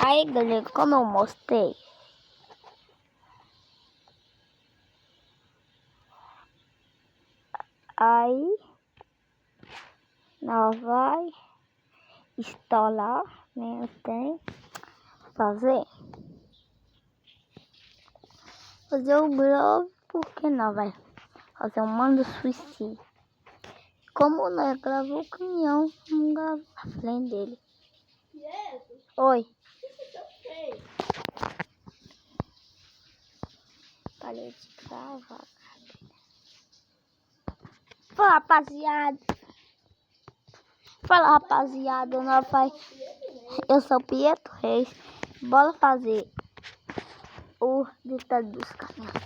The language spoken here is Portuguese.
Aí, galera, como eu mostrei, aí nós vai instalar, né? Tem fazer o globo, porque nós vai fazer um mando suicídio. Como nós gravamos o caminhão, vamos gravar a frente dele. Oi. Parei de gravar. Fala, rapaziada. Fala, rapaziada. Nós faz... Eu sou o Pietro Reis. Bora fazer o ditado dos caminhões.